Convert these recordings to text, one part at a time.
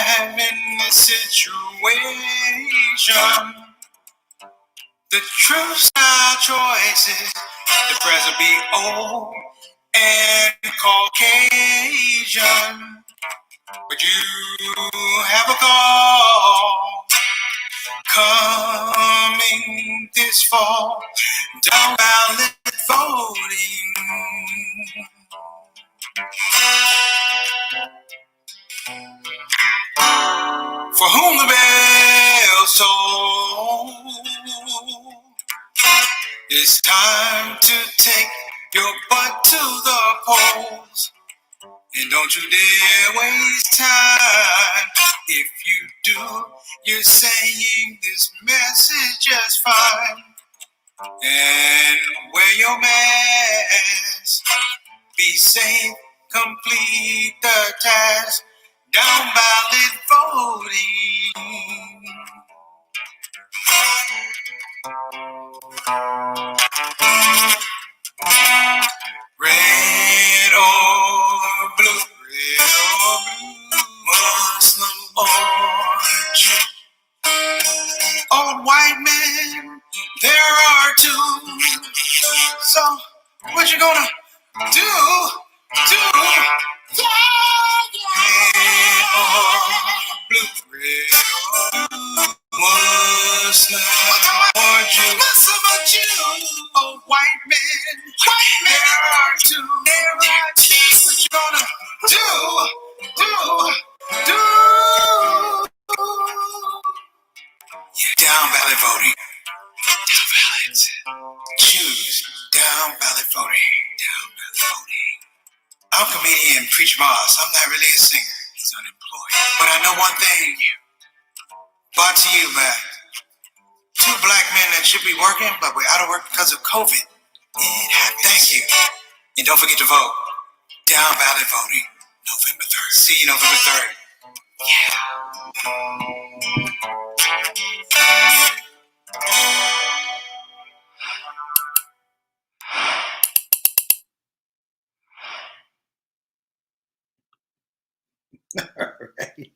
have in this situation. The truth's our choices. The present be old and Caucasian. But you have a call coming this fall. Down ballot voting. For whom the bell toll, it's time to take your butt to the polls. And don't you dare waste time. If you do, you're saying this message just fine. And wear your mask. Be safe, complete the task. Down ballot voting. Red or blue, red or blue, Muslim or Jew, old white man, there are two. So what you gonna do? Yeah. Red or blue, red or blue, Muslim or Jew, old white man, there are two. What you gonna do? Yeah, down ballot voting. Down ballot. Choose down ballot voting. Down ballot voting. I'm comedian Preacher Boss. I'm not really a singer. He's unemployed. But I know one thing. Brought to you by two black men that should be working, but we're out of work because of COVID. It happens. Thank you. And don't forget to vote. Down ballot voting. November 3rd. See you November 3rd. All right.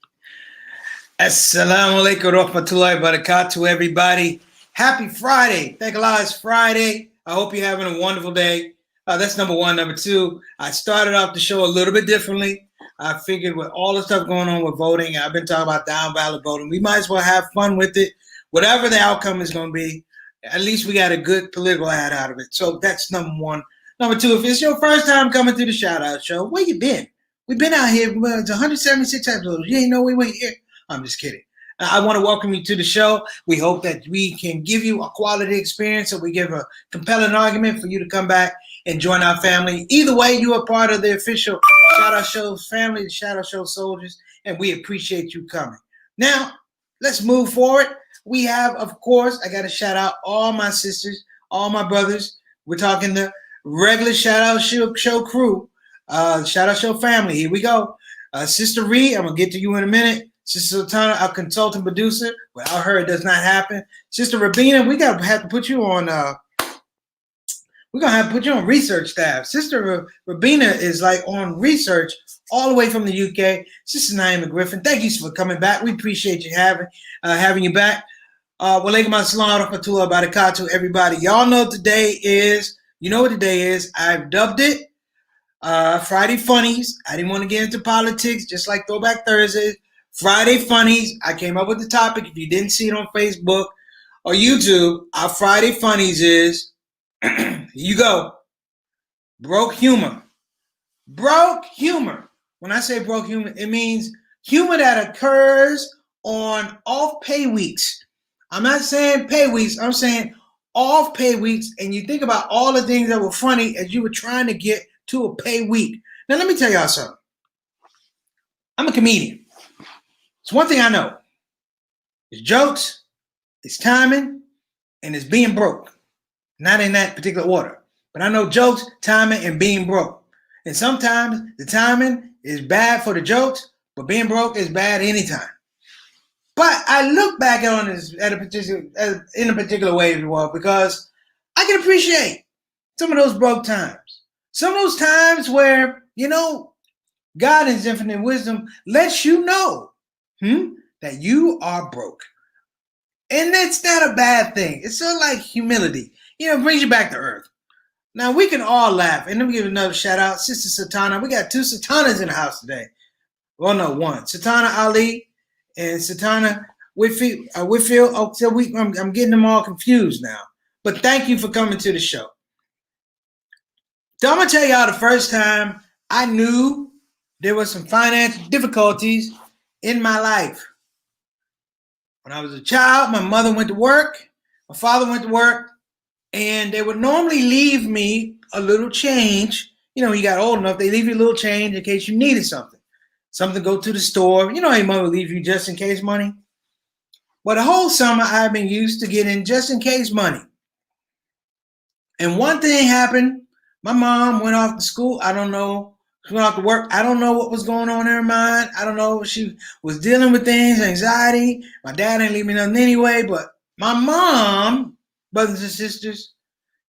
Assalamu alaikum rahmatullahi barakatuh, everybody. Happy Friday. Thank Allah, it's Friday. I hope you're having a wonderful day. That's number one. Number two, I started off the show a little bit differently. I figured with all the stuff going on with voting, I've been talking about down ballot voting. We might as well have fun with it. Whatever the outcome is going to be, at least we got a good political ad out of it. So that's number one. Number two, if it's your first time coming to the Shout Out Show, where you been? We've been out here. It's 176 episodes. You ain't know we were here. I'm just kidding. I want to welcome you to the show. We hope that we can give you a quality experience, so we give a compelling argument for you to come back and join our family. Either way, you are part of the official Shout Out Show family, the Shout Out Show soldiers, and we appreciate you coming. Now, let's move forward. We have, of course, I got to shout out all my sisters, all my brothers. We're talking the regular Shout Out Show crew, Shout Out Show family. Here we go. Sister Ree, I'm going to get to you in a minute. Sister Sultana, our consultant producer. Without her, it does not happen. Sister Rabina, we're gonna have to put you on research staff. Sister Rabina is like on research all the way from the UK. Sister Naima Griffin, thank you for coming back. We appreciate you having you back. Walaikum assalam rahmatullahi barakatuh, everybody. Y'all know today is, you know what today is. I've dubbed it Friday Funnies. I didn't want to get into politics, just like Throwback Thursday. Friday Funnies. I came up with the topic. If you didn't see it on Facebook or YouTube, our Friday Funnies is, here you go, broke humor. Broke humor. When I say broke humor, it means humor that occurs on off-pay weeks. I'm not saying pay weeks. I'm saying off-pay weeks, and you think about all the things that were funny as you were trying to get to a pay week. Now, let me tell y'all something. I'm a comedian. It's one thing I know. It's jokes, it's timing, and it's being broke. Not in that particular order. But I know jokes, timing, and being broke. And sometimes the timing is bad for the jokes, but being broke is bad anytime. But I look back on this in a particular way as well, because I can appreciate some of those broke times. Some of those times where, God in His infinite wisdom lets you know that you are broke. And that's not a bad thing. It's sort of like humility. It brings you back to earth. Now, we can all laugh. And let me give another shout out. Sister Satana. We got two Satanas in the house today. Well, no, one. Satana Ali and Satana Whitfield. I'm getting them all confused now. But thank you for coming to the show. So I'm going to tell y'all the first time I knew there was some financial difficulties in my life. When I was a child, my mother went to work, my father went to work, and they would normally leave me a little change. When you got old enough, they leave you a little change in case you needed something. Something to go to the store. How your mother leave you just in case money? Well, the whole summer I've been used to getting just in case money. And one thing happened. My mom went off to school. I don't know. She went off to work. I don't know what was going on in her mind. I don't know if she was dealing with things, anxiety. My dad didn't leave me nothing anyway. But my mom, brothers and sisters,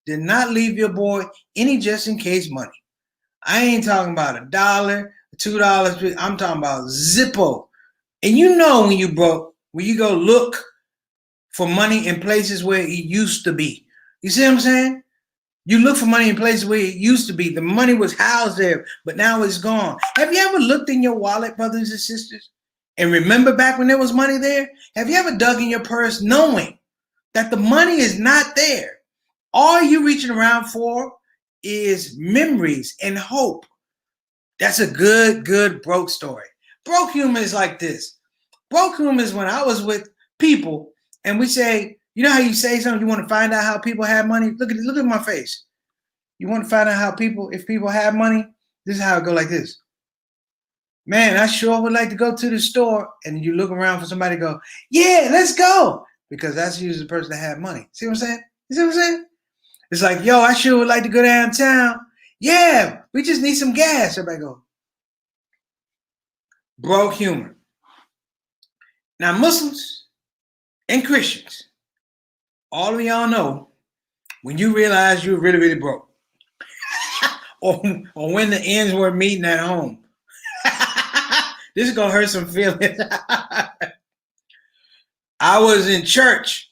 did not leave your boy any just in case money. I ain't talking about $1, $2. I'm talking about Zippo. And when you broke, when you go look for money in places where it used to be. You see what I'm saying? You look for money in places where it used to be. The money was housed there, but now it's gone. Have you ever looked in your wallet, brothers and sisters, and remember back when there was money there? Have you ever dug in your purse knowing that the money is not there? All you're reaching around for is memories and hope. That's a good broke story. Broke humor is like this. Broke humor is when I was with people and we say, you know how you say something, you want to find out how people have money? Look at my face. You want to find out if people have money? This is how it go like this. Man, I sure would like to go to the store. And you look around for somebody to go, yeah, let's go. Because that's usually the person that had money. See what I'm saying? You see what I'm saying? It's like, yo, I sure would like to go downtown. Yeah, we just need some gas. Everybody go. Broke humor. Now, Muslims and Christians, all of y'all know when you realize you're really, really broke. or when the ends were meeting at home. This is going to hurt some feelings. I was in church,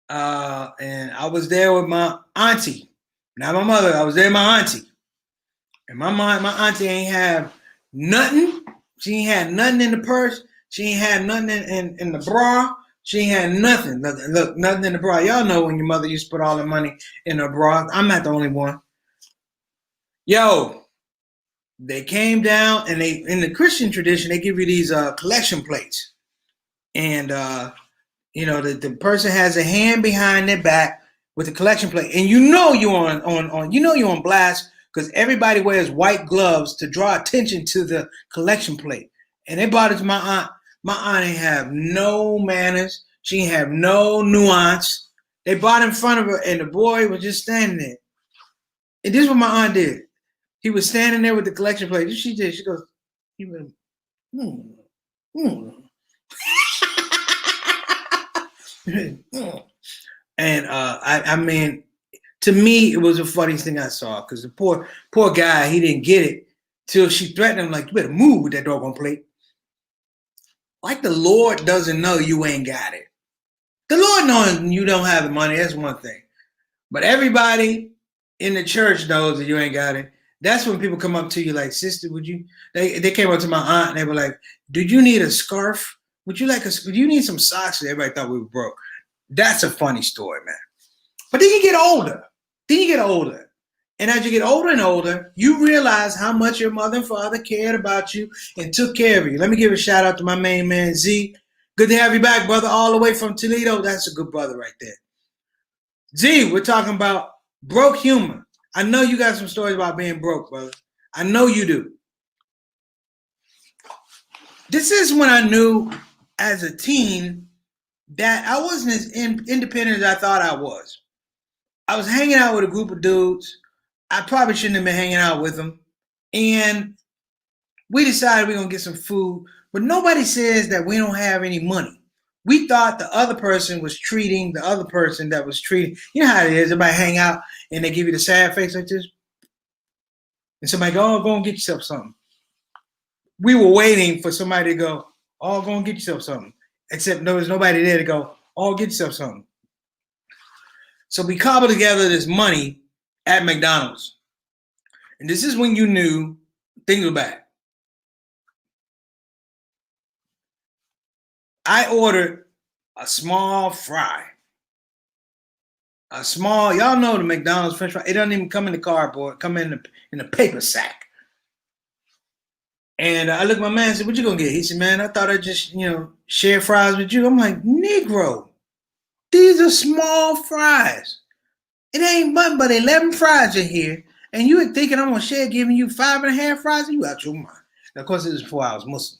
and I was there with my auntie. Not my mother. I was there with my auntie. And my auntie ain't have nothing. She ain't had nothing in the purse. She ain't had nothing in the bra. She ain't had nothing. Look, nothing in the bra. Y'all know when your mother used to put all the money in her bra. I'm not the only one. Yo, they came down and in the Christian tradition, they give you these collection plates. And, the person has a hand behind their back with the collection plate. And you're on blast because everybody wears white gloves to draw attention to the collection plate. And they brought it to my aunt. My aunt ain't have no manners. She ain't have no nuance. They brought it in front of her, and the boy was just standing there. And this is what my aunt did. He was standing there with the collection plate. This she did. She goes, he went, And I mean, to me, it was the funniest thing I saw because the poor guy, he didn't get it till she threatened him like, you better move with that doggone plate. Like the Lord doesn't know you ain't got it. The Lord knows you don't have the money. That's one thing. But everybody in the church knows that you ain't got it. That's when people come up to you like, sister, would you? They came up to my aunt and they were like, do you need a scarf? Would you need some socks? Everybody thought we were broke. That's a funny story, man. But then you get older. And as you get older and older, you realize how much your mother and father cared about you and took care of you. Let me give a shout out to my main man, Z. Good to have you back, brother, all the way from Toledo. That's a good brother right there. Z, we're talking about broke humor. I know you got some stories about being broke, brother. I know you do. This is when I knew as a teen that I wasn't as independent as I thought I was. I was hanging out with a group of dudes. I probably shouldn't have been hanging out with them. And we decided we're going to get some food. But nobody says that we don't have any money. We thought the other person was treating the other person that was treating. You know how it is. Everybody hang out and they give you the sad face like this. And somebody go and get yourself something. we were waiting for somebody to go, oh, go and get yourself something. Except there was nobody there to go, oh, get yourself something. So we cobbled together this money at McDonald's. And this is when you knew things were bad. I ordered a small fry. Y'all know the McDonald's French fry. It doesn't even come in the cardboard. It come in a paper sack. And I looked at my man and said, what you gonna get? He said, man, I thought I'd just, share fries with you. I'm like, Negro, these are small fries. It ain't nothing but 11 fries in here. And you were thinking I'm gonna share giving you 5.5 fries? You out your mind. Now, of course, it was before I was Muslim.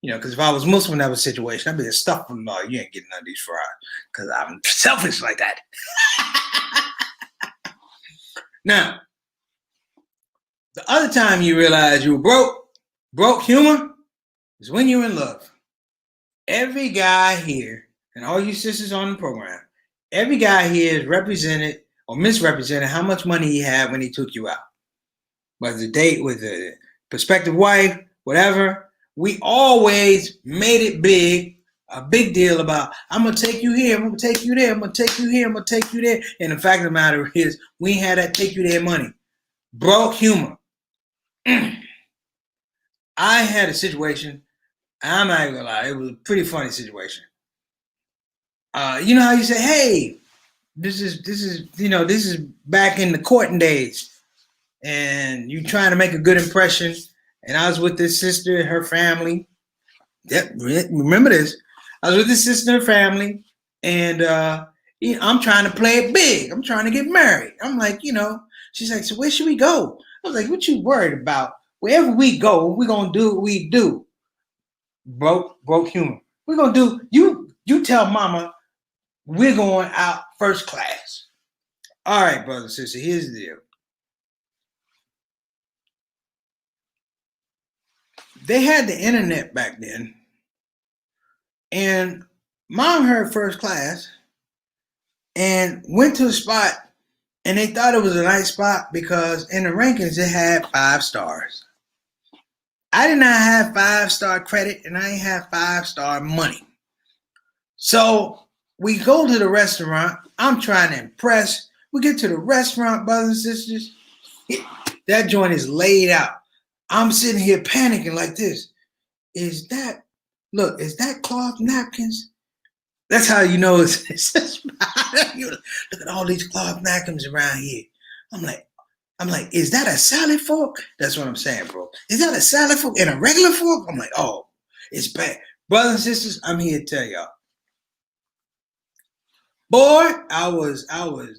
Because if I was Muslim in that situation, I'd be stuffed from, no, you ain't getting none of these fries. Because I'm selfish like that. Now, the other time you realize you were broke humor, is when you're in love. Every guy here, and all you sisters on the program, every guy here is represented or misrepresented how much money he had when he took you out. Whether it's a date with a prospective wife, whatever, we always made it big, a big deal about, I'm going to take you here, I'm going to take you there, I'm going to take you here, I'm going to take you there. And the fact of the matter is, we ain't had that take you there money. Broke humor. I had a situation, I'm not even gonna lie, it was a pretty funny situation. You know how you say, hey, this is back in the courting days, and you trying to make a good impression. And I was with this sister and her family. Yep, remember this. I was with this sister and her family, and I'm trying to play it big. I'm trying to get married. I'm like, she's like, so where should we go? I was like, what you worried about? Wherever we go, we're gonna do what we do. Broke humor. We're gonna do, you tell mama we're going out first class. All right, brother and sister, here's the deal. They had the internet back then, and mom heard first class and went to a spot, and they thought it was a nice spot because in the rankings it had 5 stars. I did not have 5-star credit, and I ain't have 5-star money. So we go to the restaurant. I'm trying to impress. We get to the restaurant, brothers and sisters. That joint is laid out. I'm sitting here panicking like this. Is that cloth napkins? That's how you know it's a spot. Look at all these cloth napkins around here. I'm like, is that a salad fork? That's what I'm saying, bro. Is that a salad fork and a regular fork? I'm like, oh, it's bad. Brothers and sisters, I'm here to tell y'all. Boy, I was,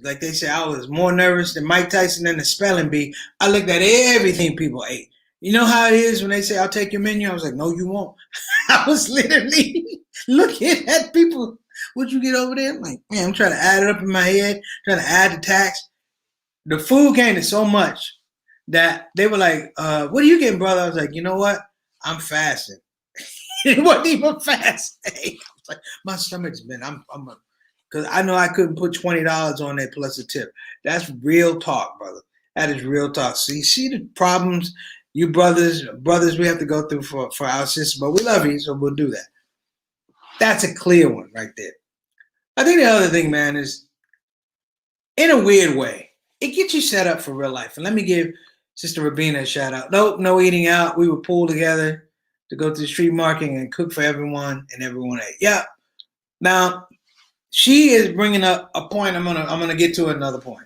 like they say, I was more nervous than Mike Tyson in the spelling bee. I looked at everything people ate. You know how it is when they say, I'll take your menu? I was like, no, you won't. I was literally looking at people. What'd you get over there? I'm like, man, I'm trying to add it up in my head, trying to add the tax. The food came to so much that they were like, what are you getting, brother? I was like, you know what? I'm fasting. It wasn't even fasting. I was like, my stomach's been, because I know I couldn't put $20 on there plus a tip. That's real talk, brother. That is real talk. So you see the problems you brothers we have to go through for our sisters, but we love you, so we'll do that. That's a clear one right there. I think the other thing, man, is in a weird way, it gets you set up for real life. And let me give Sister Rabina a shout out. Nope, no eating out. We were pulled together to go to the street market and cook for everyone, and everyone ate. Yeah. Now, she is bringing up a point. I'm gonna get to another point.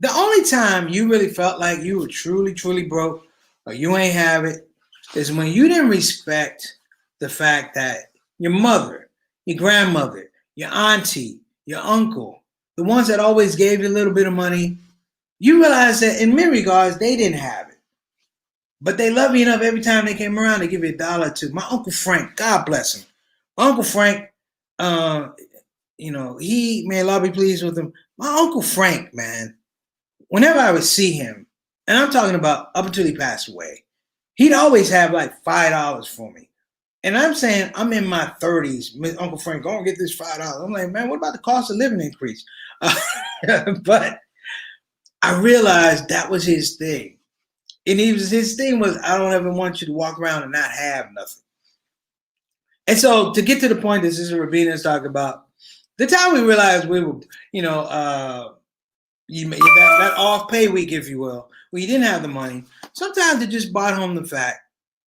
The only time you really felt like you were truly, truly broke or you ain't have it is when you didn't respect the fact that your mother, your grandmother, your auntie, your uncle, the ones that always gave you a little bit of money, you realize that in many regards, they didn't have it. But they love you enough every time they came around to give you $1 or $2. My Uncle Frank, God bless him. My Uncle Frank, he, may Allah be pleased with him. My Uncle Frank, man, whenever I would see him, and I'm talking about up until he passed away, he'd always have like $5 for me. And I'm saying, I'm in my 30s. Uncle Frank, go and get this $5. I'm like, man, what about the cost of living increase? But I realized that was his thing. And his thing was, I don't ever want you to walk around and not have nothing. And so to get to the point that Sister Rabina is talking about, the time we realized we were, that off pay week, if you will, where you didn't have the money, sometimes it just brought home the fact.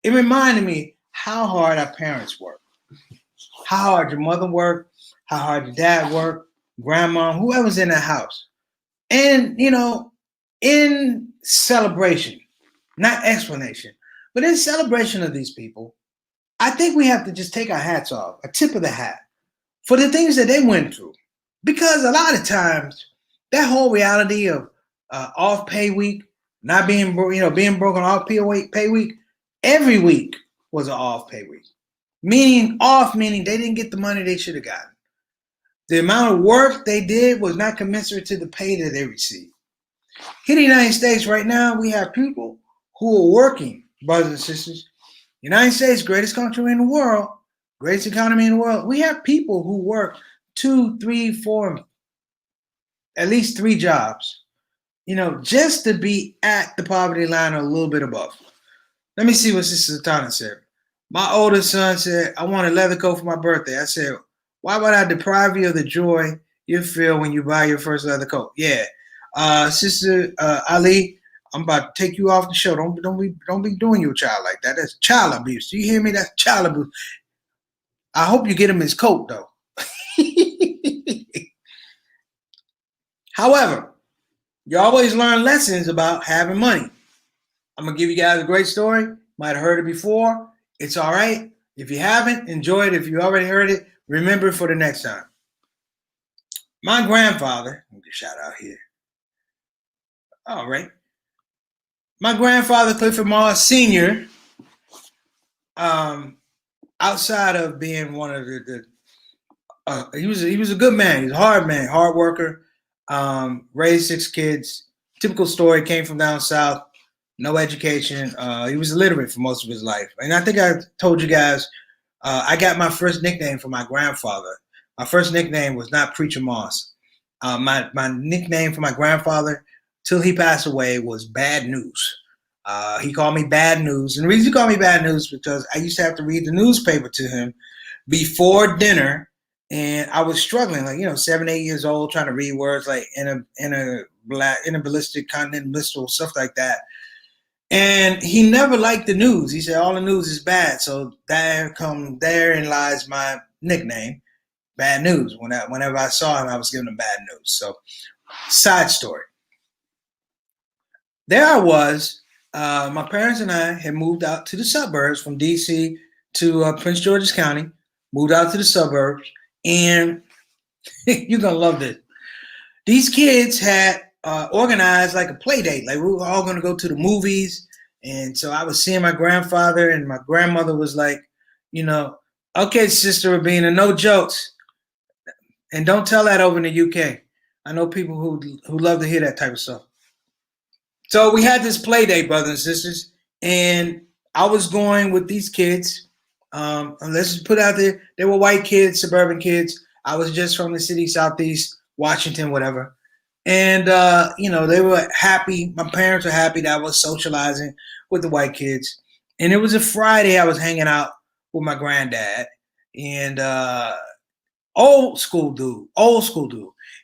It reminded me how hard our parents worked, how hard your mother worked, how hard your dad worked, grandma, whoever's in the house. And, in celebration, not explanation, but in celebration of these people, I think we have to just take our hats off, a tip of the hat, for the things that they went through. Because a lot of times, that whole reality of off pay week, not being being broken off pay week, every week was an off pay week. Meaning they didn't get the money they should have gotten. The amount of work they did was not commensurate to the pay that they received. Here in the United States right now, we have people who are working, brothers and sisters. United States, greatest country in the world, greatest economy in the world. We have people who work 2, 3, 4, at least 3 jobs, just to be at the poverty line or a little bit above. Let me see what Sister Satana said. My oldest son said, I want a leather coat for my birthday. I said, why would I deprive you of the joy you feel when you buy your first leather coat? Yeah. Sister Ali, I'm about to take you off the show. Don't be doing your child like that. That's child abuse. Do you hear me? That's child abuse. I hope you get him his coat, though. However, you always learn lessons about having money. I'm going to give you guys a great story. Might have heard it before. It's all right. If you haven't, enjoy it. If you already heard it, remember it for the next time. My grandfather, let me get a shout out here. All right. My grandfather, Clifford Moss Sr., outside of being one of he was a good man. He's a hard man, hard worker. Raised 6 kids. Typical story. Came from down south. No education. He was illiterate for most of his life. And I think I told you guys, I got my first nickname from my grandfather. My first nickname was not Preacher Moss. My nickname for my grandfather, till he passed away, was Bad News. He called me Bad News. And the reason he called me Bad News is because I used to have to read the newspaper to him before dinner. And I was struggling, 7, 8 years old, trying to read words like ballistic, continental, stuff like that. And he never liked the news. He said all the news is bad. So therein lies my nickname, Bad News. Whenever I saw him, I was giving him bad news. So, side story. There I was. My parents and I had moved out to the suburbs from D.C. to Prince George's County. Moved out to the suburbs. And you're going to love this. These kids had organized like a play date. Like we were all going to go to the movies. And so I was seeing my grandfather, and my grandmother was like, okay, Sister Rabina, no jokes. And don't tell that over in the UK. I know people who love to hear that type of stuff. So we had this play date, brothers and sisters. And I was going with these kids. And let's just put out there, they were white kids, suburban kids. I was just from the city, Southeast Washington, whatever. And, they were happy. My parents were happy that I was socializing with the white kids. And it was a Friday. I was hanging out with my granddad. And old school dude.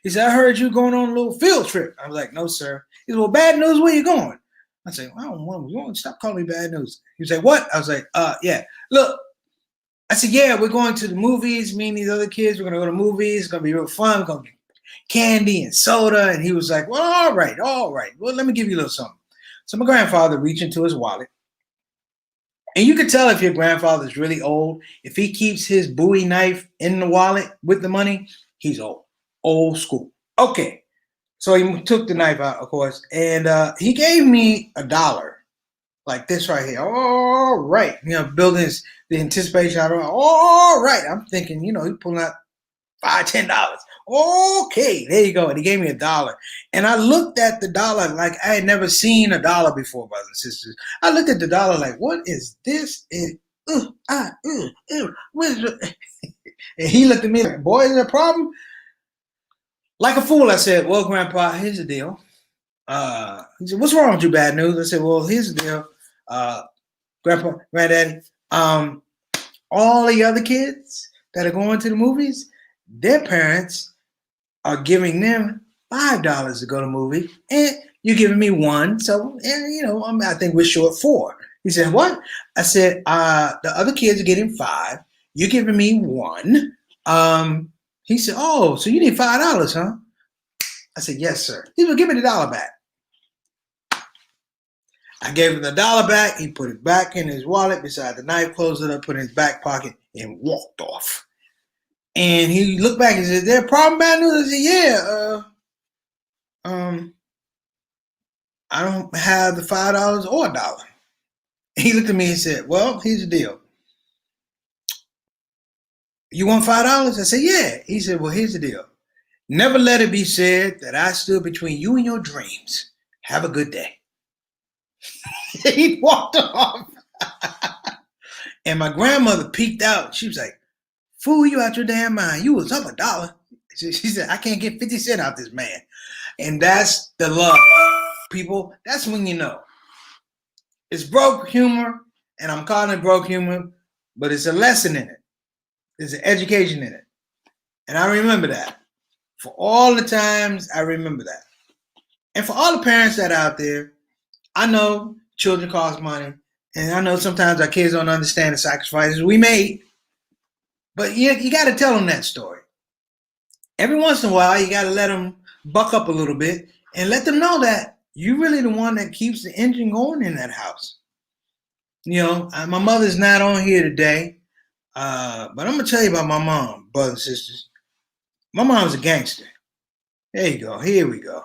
He said, I heard you going on a little field trip. I was like, no, sir. He said, well, Bad News, where you going? I said, well, I don't want to stop calling me Bad News. He said, what? I was like, yeah. Look, I said, yeah, we're going to the movies. Me and these other kids, we're going to go to movies. It's going to be real fun. We're going to get candy and soda. And he was like, well, all right. Well, let me give you a little something. So my grandfather reached into his wallet. And you could tell if your grandfather's really old. If he keeps his Bowie knife in the wallet with the money, he's old school. Okay. So he took the knife out, of course. And he gave me $1. Like this right here. All right. Building the anticipation. All right. I'm thinking, he's pulling out $5, $10. Okay. There you go. And he gave me $1. And I looked at the dollar like I had never seen $1 before, brothers and sisters. I looked at the dollar like, what is this? What is it? And he looked at me like, boy, is there a problem? Like a fool, I said, well, Grandpa, here's the deal. He said, "What's wrong with you, Bad News?" I said, "Well, here's the deal, Grandpa, Granddaddy. All the other kids that are going to the movies, their parents are giving them $5 to go to the movie, and you're giving me one. So, and, I think we're short 4." He said, "What?" I said, "The other kids are getting 5. You're giving me 1." He said, "Oh, so you need $5, huh?" I said, "Yes, sir." He said, "Give me the dollar back." I gave him the dollar back. He put it back in his wallet beside the knife, closed it up, put it in his back pocket, and walked off. And he looked back and said, "Is there a problem, Bad News?" I said, "Yeah. I don't have the $5 or a dollar." He looked at me and said, "Well, here's the deal. You want $5? I said, "Yeah." He said, "Well, here's the deal. Never let it be said that I stood between you and your dreams. Have a good day." He walked off. And my grandmother peeked out. She was like, "Fool, you out your damn mind. You was up $1." She said, "I can't get 50 cents out this man." And that's the love. People, that's when you know. It's broke humor, and I'm calling it broke humor, but it's a lesson in it. There's an education in it. And I remember that. For all the times, I remember that. And for all the parents that are out there, I know children cost money. And I know sometimes our kids don't understand the sacrifices we made. But you got to tell them that story. Every once in a while, you got to let them buck up a little bit and let them know that you're really the one that keeps the engine going in that house. My mother's not on here today, but I'm going to tell you about my mom, brothers and sisters. My mom's a gangster. There you go. Here we go.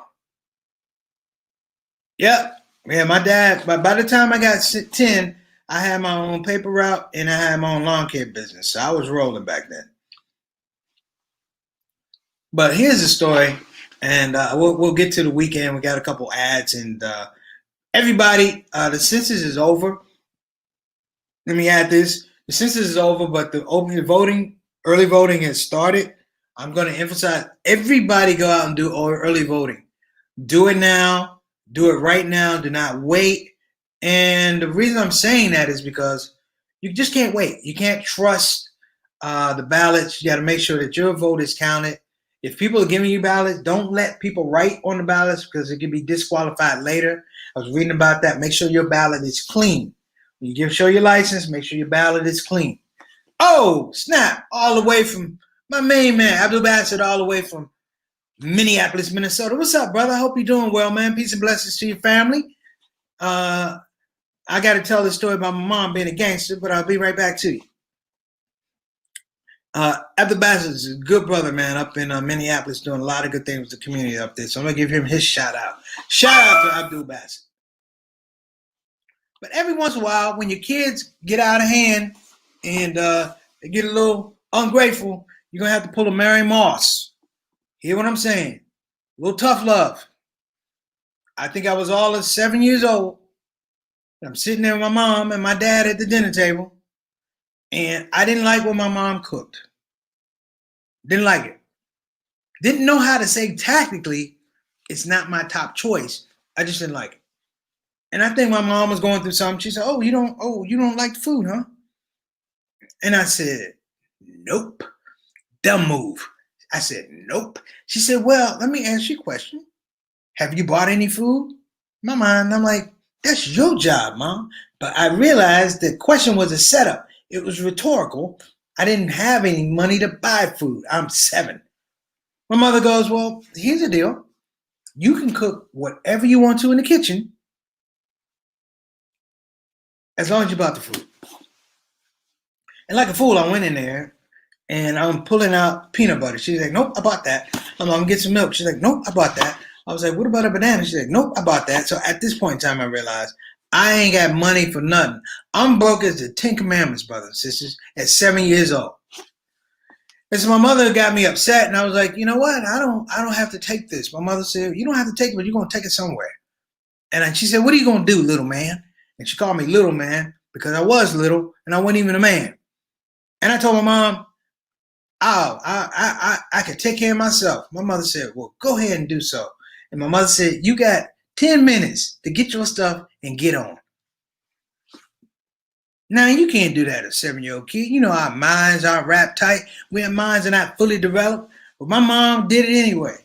Yep. Yeah, my dad, by the time I got 10, I had my own paper route and I had my own lawn care business. So I was rolling back then. But here's the story, and we'll get to the weekend. We got a couple ads, and everybody, the census is over. Let me add this. The census is over, but the early voting has started. I'm going to emphasize everybody go out and do early voting. Do it now. Do it right now. Do not wait. And the reason I'm saying that is because you just can't wait. You can't trust the ballots. You got to make sure that your vote is counted. If people are giving you ballots, don't let people write on the ballots because it can be disqualified later. I was reading about that. Make sure your ballot is clean. When you show your license, make sure your ballot is clean. Oh, snap. All the way from my main man, Abdul Bassett, all the way from Minneapolis, Minnesota. What's up, brother? I hope you're doing well, man. Peace and blessings to your family. I got to tell this story about my mom being a gangster, but I'll be right back to you. Abdul Bassett is a good brother, man, up in Minneapolis, doing a lot of good things with the community up there. So I'm going to give him his shout out. Shout out to Abdul Bassett. But every once in a while, when your kids get out of hand and they get a little ungrateful, you're going to have to pull a Mary Moss. Hear what I'm saying? A little tough love. I think I was all of 7 years old. I'm sitting there with my mom and my dad at the dinner table, and I didn't like what my mom cooked. Didn't like it. Didn't know how to say tactically, it's not my top choice. I just didn't like it. And I think my mom was going through something. She said, "Oh, you don't like the food, huh?" And I said, "Nope." Dumb move. I said, "Nope." She said, "Well, let me ask you a question. Have you bought any food?" In my mind, I'm like, "That's your job, Mom." But I realized the question was a setup. It was rhetorical. I didn't have any money to buy food. I'm 7. My mother goes, "Well, here's the deal. You can cook whatever you want to in the kitchen as long as you bought the food." And like a fool, I went in there and I'm pulling out peanut butter. She's like, "Nope, I bought that." I'm like, "I'm gonna get some milk." She's like, "Nope, I bought that." I was like, "What about a banana?" She's like, "Nope, I bought that." So at this point in time, I realized I ain't got money for nothing. I'm broke as the 10 Commandments, brothers and sisters, at 7 years old. And so my mother got me upset, and I was like, "You know what? I don't have to take this." My mother said, "You don't have to take it, but you're gonna take it somewhere." And she said, "What are you gonna do, little man?" And she called me little man because I was little and I wasn't even a man. And I told my mom, "Oh, I could take care of myself." My mother said, "Well, go ahead and do so." And my mother said, "You got 10 minutes to get your stuff and get on. Now, you can't do that as a 7-year-old kid. You know, our minds aren't wrapped tight. Our minds are not fully developed. But my mom did it anyway.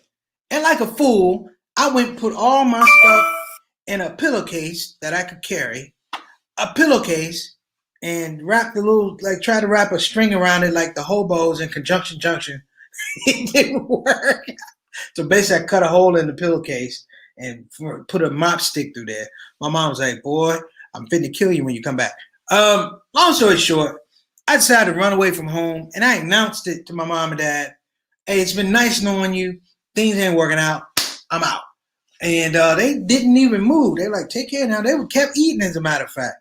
And like a fool, I went and put all my stuff in a pillowcase that I could carry. A pillowcase, and wrapped try to wrap a string around it like the hobos in Conjunction Junction. It didn't work. So basically, I cut a hole in the pillowcase and put a mop stick through there. My mom was like, boy, I'm finna kill you when you come back. Long story short, I decided to run away from home, and I announced it to my mom and dad. Hey, it's been nice knowing you. Things ain't working out. I'm out. And they didn't even move. They were like, take care now. They kept eating, as a matter of fact.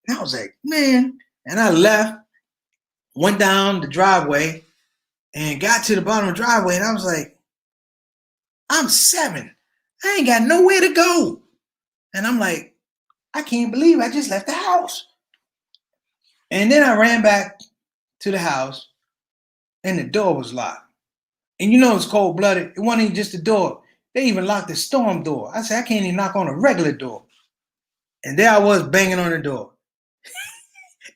And I was like, man. And I left, went down the driveway, and got to the bottom of the driveway, and I was like, I'm 7. I ain't got nowhere to go. And I'm like, I can't believe I just left the house. And then I ran back to the house, and the door was locked. And you know it's cold-blooded. It wasn't even just the door. They even locked the storm door. I said, I can't even knock on a regular door. And there I was banging on the door.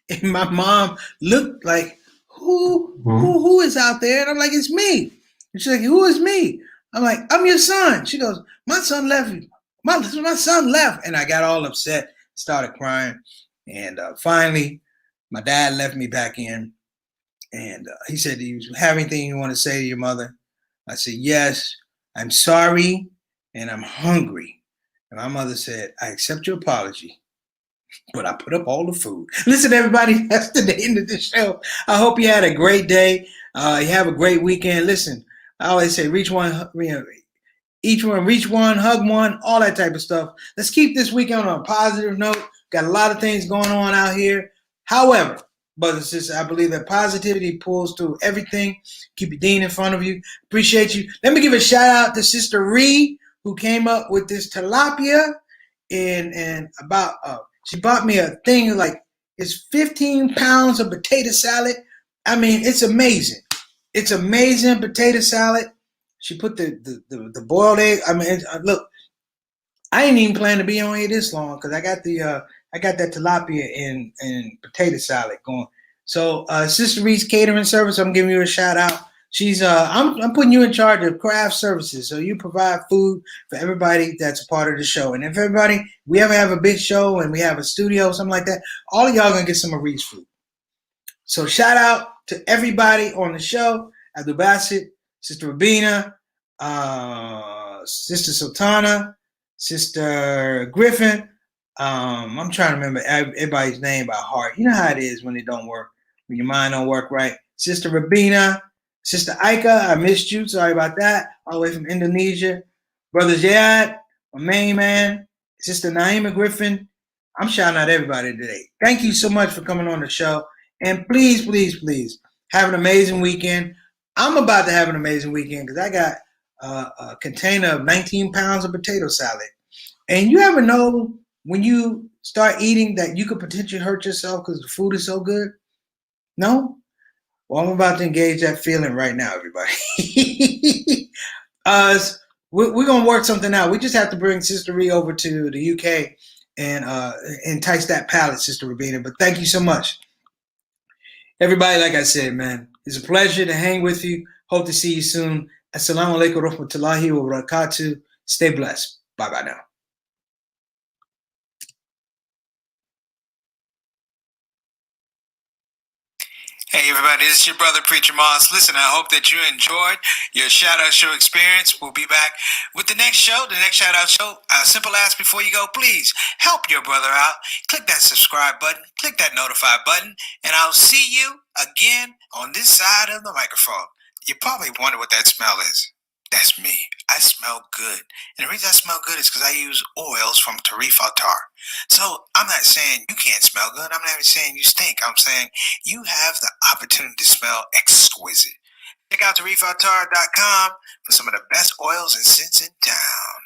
And my mom looked like, who is out there? And I'm like, it's me. And she's like, who is me? I'm like, I'm your son. She goes, my son left. My son left. And I got all upset, started crying. And finally, my dad left me back in. And he said, do you have anything you want to say to your mother? I said, yes, I'm sorry and I'm hungry. And my mother said, I accept your apology, but I put up all the food. Listen, everybody, that's the end of the show. I hope you had a great day. You have a great weekend. Listen, I always say, reach one, each one, reach one, hug one, all that type of stuff. Let's keep this weekend on a positive note. Got a lot of things going on out here. However, brothers and sisters, I believe that positivity pulls through everything. Keep your dean in front of you. Appreciate you. Let me give a shout out to Sister Ree, who came up with this tilapia, and about she bought me a thing like it's 15 pounds of potato salad. I mean, it's amazing. It's amazing potato salad. She put the boiled egg. I mean, look, I ain't even plan to be on here this long because I got that tilapia and potato salad going. So Sister Reed's catering service, I'm giving you a shout out. She's I'm putting you in charge of craft services. So you provide food for everybody that's a part of the show. And if we ever have a big show and we have a studio or something like that, all of y'all gonna get some of Reed's food. So shout out to everybody on the show. Abdul Bassett, Sister Rabina, Sister Sultana, Sister Griffin. I'm trying to remember everybody's name by heart. You know how it is when it don't work, when your mind don't work right. Sister Rabina, Sister Aika, I missed you. Sorry about that. All the way from Indonesia. Brother Jayad, my main man. Sister Naima Griffin. I'm shouting out everybody today. Thank you so much for coming on the show. And please, please, please have an amazing weekend. I'm about to have an amazing weekend because I got a container of 19 pounds of potato salad. And you ever know when you start eating that you could potentially hurt yourself because the food is so good? No? Well, I'm about to engage that feeling right now, everybody. We're going to work something out. We just have to bring Sister Ree over to the UK and entice that palate, Sister Rabina. But thank you so much. Everybody, like I said, man, it's a pleasure to hang with you. Hope to see you soon. Assalamu alaikum wa rahmatullahi wa barakatuh. Stay blessed. Bye-bye now. Hey everybody, this is your brother Preacher Moss. Listen, I hope that you enjoyed your shout out show experience. We'll be back with the next show, the next shout out show. Simple ask before you go, please help your brother out. Click that subscribe button, click that notify button, and I'll see you again on this side of the microphone. You probably wonder what that smell is. That's me. I smell good. And the reason I smell good is because I use oils from Tarif Altar. So I'm not saying you can't smell good. I'm not even saying you stink. I'm saying you have the opportunity to smell exquisite. Check out tarifaltar.com for some of the best oils and scents in town.